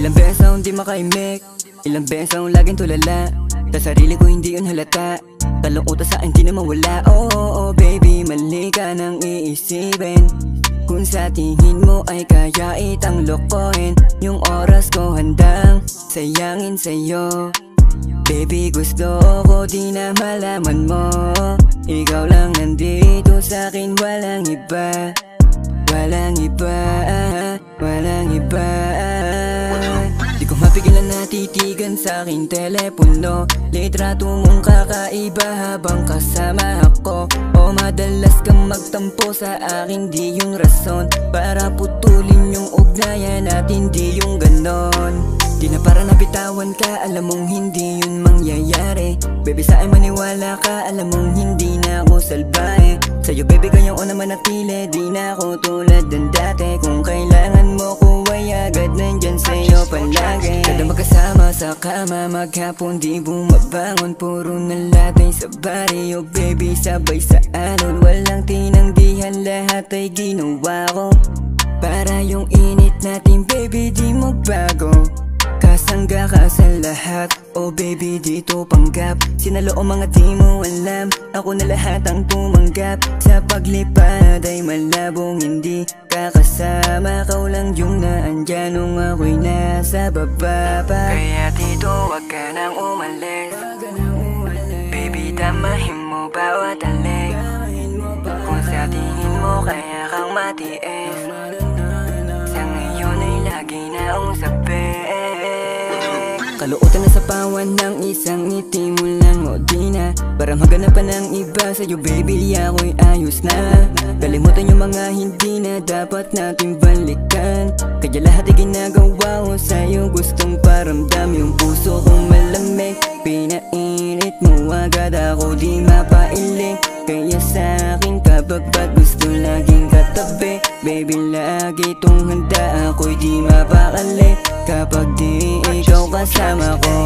Ilang beses akong di makaimik, ilang beses akong laging tulala. Sa sarili ko hindi yun halata, talong utas sa akin di na mawala. Oh baby, mali ka nang iisipin. Kung sa tingin mo ay kaya itang lokohin, yung oras ko handang sayangin sa'yo. Baby, gusto ko di na malaman mo, ikaw lang nandito sa'kin, walang iba. Walang iba, walang iba. Di ko mapigilan na titigan sa aking telepono. Litrato mong kakaiba habang kasama ako. O madalas kang magtampo sa akin, di yung rason para putulin yung ugnayan natin, di yung ganon. Di na para nabitawan ka, alam mong hindi yun mangyayari. Baby, sa'kin maniwala ka, alam mong hindi na ako salbahe. Sa'yo baby, kaya ko na manatili, di na ako tulad ng dati. Kung kailangan mo ko ay agad nandyan sa'yo palagi. Kada magkasama sa kama, maghapon di bumabangon, puro nalatay sa barrio. Baby, sabay sa alon, walang tinanggihan, lahat ay ginawa ko para yung init natin, baby, di magbago. Kasangga ka sa lahat, oh baby, dito panggap. Sinalo o mga di mo alam, ako na lahat ang tumanggap. Sa paglipad ay malabong hindi kakasama, kau lang yung naandyan nung ako'y nasa baba pa. Kaya dito wag ka nang umalis, baby, damahin mo bawat alik. Kung sa tingin mo kaya kang matiis, sa ngayon ay lagi na usabi. Kaluotan na sa pawan ng isang ngiti mo lang, o di na para maganapan ng iba sa'yo, baby, ako'y ayos na. Kalimutan yung mga hindi na dapat natin balikan. Kaya lahat ay ginagawa ko sa'yo, gustong paramdam yung puso kong malamig. Pinainit mo agad ako, di mapailing. Kaya sa'kin kapag ba't gusto laging katabi, baby, lagi tong handa, ako'y di mapakali kapag di ikaw kasama ko.